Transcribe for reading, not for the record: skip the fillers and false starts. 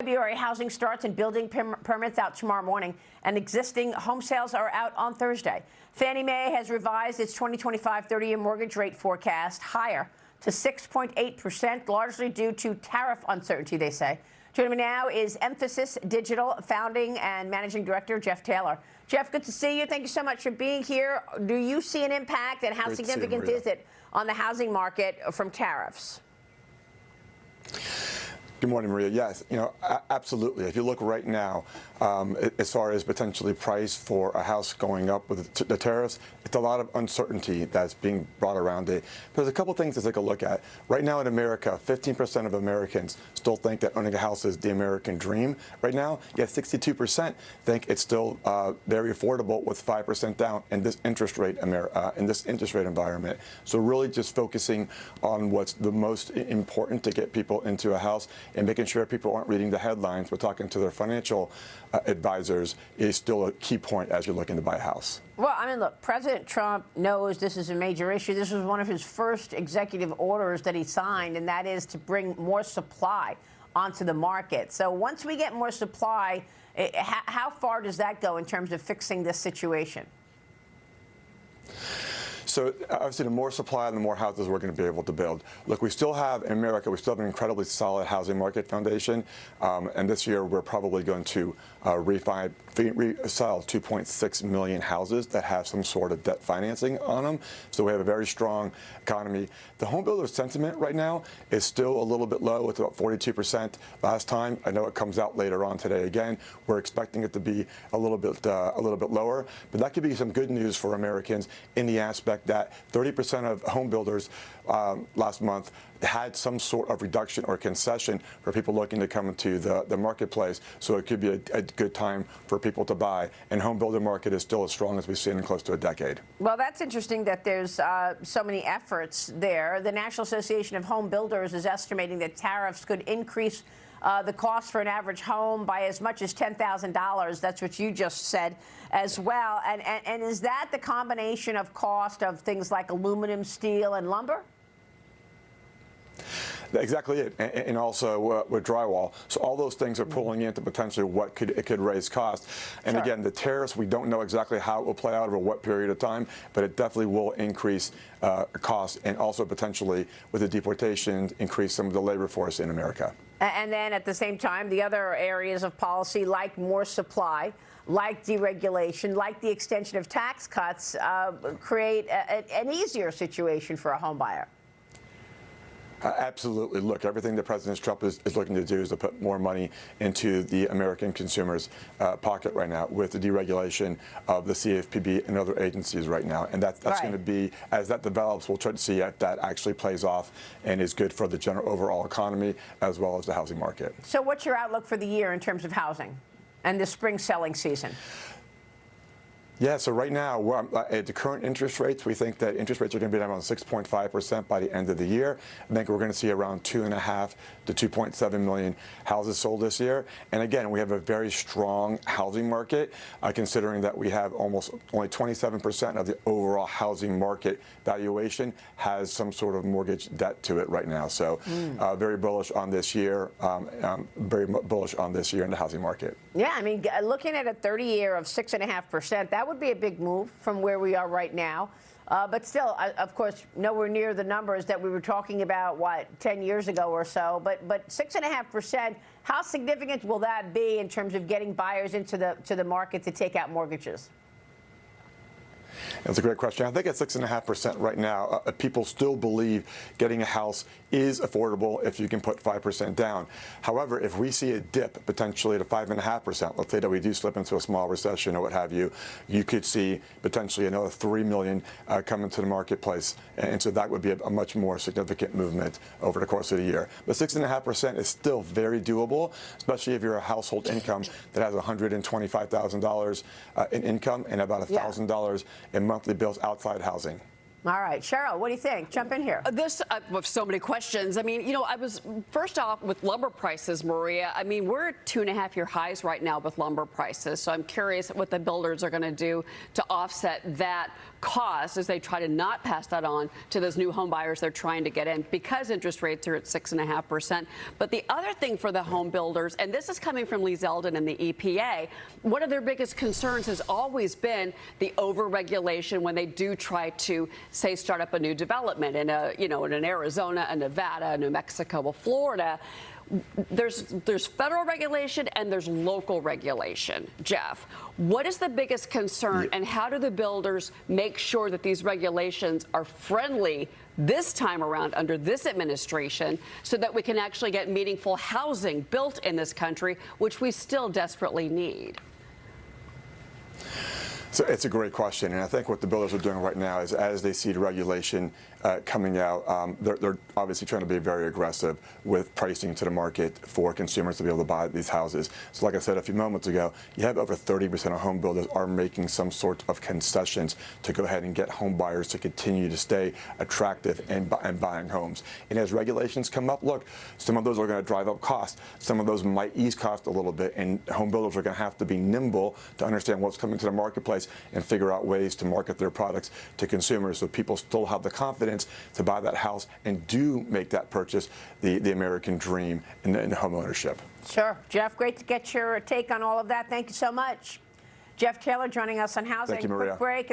February housing starts and building permits out tomorrow morning, and existing home sales are out on Thursday. Fannie Mae has revised its 2025 30-year mortgage rate forecast higher to 6.8%, largely due to tariff uncertainty, they say. Joining me now is Mphasis Digital founding and managing director Jeff Taylor. Jeff, good to see you. Thank you so much for being here. Do you see an impact, and how significant is it on the housing market from tariffs? Good morning, Maria. Yes, absolutely. If you look right now, as far as potentially price for a house going up with the tariffs, it's a lot of uncertainty that's being brought around it. There's a couple things to take a look at. Right now in America, 15% of Americans still think that owning a house is the American dream. Right now, yet 62% think it's still very affordable with 5% down in this interest rate environment. So really just focusing on what's the most important to get people into a house and making sure people aren't reading the headlines but talking to their financial advisors is still a key point as you're looking to buy a house. Well, I mean, look, President Trump knows this is a major issue. This was one of his first executive orders that he signed, and that is to bring more supply onto the market. So once we get more supply, how far does that go in terms of fixing this situation? So obviously, the more supply, the more houses we're going to be able to build. Look, we still have, in America, we still have an incredibly solid housing market foundation. And this year, we're probably going to sell 2.6 million houses that have some sort of debt financing on them. So we have a very strong economy. The home builder sentiment right now is still a little bit low. It's about 42% last time. I know it comes out later on today again. We're expecting it to be a little bit lower. But that could be some good news for Americans in the aspect that 30% of home builders last month had some sort of reduction or concession for people looking to come into the marketplace. So it could be a good time for people to buy. And home builder market is still as strong as we've seen in close to a decade. Well, that's interesting that there's so many efforts there. The National Association of Home Builders is estimating that tariffs could increase the cost for an average home by as much as $10,000. That's what you just said as well. And is that the combination of cost of things like aluminum, steel, and lumber? Exactly it, and also with drywall. So all those things are pulling into potentially what it could raise costs. And Sure. Again, the tariffs, we don't know exactly how it will play out over what period of time, but it definitely will increase costs, and also potentially with the deportations increase some of the labor force in America. And then at the same time, the other areas of policy like more supply, like deregulation, like the extension of tax cuts, create an easier situation for a home buyer. Absolutely. Look, everything that President Trump is looking to do is to put more money into the American consumer's pocket right now with the deregulation of the CFPB and other agencies right now. And that's right. Going to be, as that develops, we'll try to see if that actually plays off and is good for the general overall economy as well as the housing market. So what's your outlook for the year in terms of housing and the spring selling season? Yeah, so right now, at the current interest rates, we think that interest rates are going to be around 6.5% by the end of the year. I think we're going to see around 2.5 to 2.7 million houses sold this year. And again, we have a very strong housing market, considering that we have only 27% of the overall housing market valuation has some sort of mortgage debt to it right now. So very bullish on this year, very bullish on this year in the housing market. Yeah, I mean, looking at a 30-year of 6.5%, that would be a big move from where we are right now. But still, of course, nowhere near the numbers that we were talking about, 10 years ago or so. But 6.5%, how significant will that be in terms of getting buyers into the market to take out mortgages? That's a great question. I think at 6.5% right now, people still believe getting a house is affordable if you can put 5% down. However, if we see a dip potentially to 5.5%, let's say that we do slip into a small recession or what have you, you could see potentially another 3 million come into the marketplace. And so that would be a much more significant movement over the course of the year. But 6.5% is still very doable, especially if you're a household income that has $125,000 in income and about $1,000 in monthly bills outside housing. All right, Cheryl, what do you think? Jump in here. With so many questions. I mean, I was first off with lumber prices, Maria. I mean, we're at 2.5-year highs right now with lumber prices. So I'm curious what the builders are going to do to offset that cost as they try to not pass that on to those new home buyers they're trying to get in because interest rates are at 6.5%. But the other thing for the home builders, and this is coming from Lee Zeldin and the EPA, one of their biggest concerns has always been the overregulation when they do try to, say, start up a new development in in Arizona, a Nevada, a New Mexico, a Florida. There's federal regulation and there's local regulation. Jeff, what is the biggest concern, and how do the builders make sure that these regulations are friendly this time around under this administration so that we can actually get meaningful housing built in this country, which we still desperately need? So it's a great question, and I think what the builders are doing right now is, as they see the regulation coming out, they're obviously trying to be very aggressive with pricing to the market for consumers to be able to buy these houses. So like I said a few moments ago, you have over 30% of home builders are making some sort of concessions to go ahead and get home buyers to continue to stay attractive and buying homes. And as regulations come up, look, some of those are going to drive up costs. Some of those might ease cost a little bit, and home builders are going to have to be nimble to understand what's coming to the marketplace and figure out ways to market their products to consumers so people still have the confidence to buy that house and do make that purchase the American dream in home ownership. Sure. Jeff, great to get your take on all of that. Thank you so much. Jeff Taylor joining us on housing. Thank you, Maria. Quick break.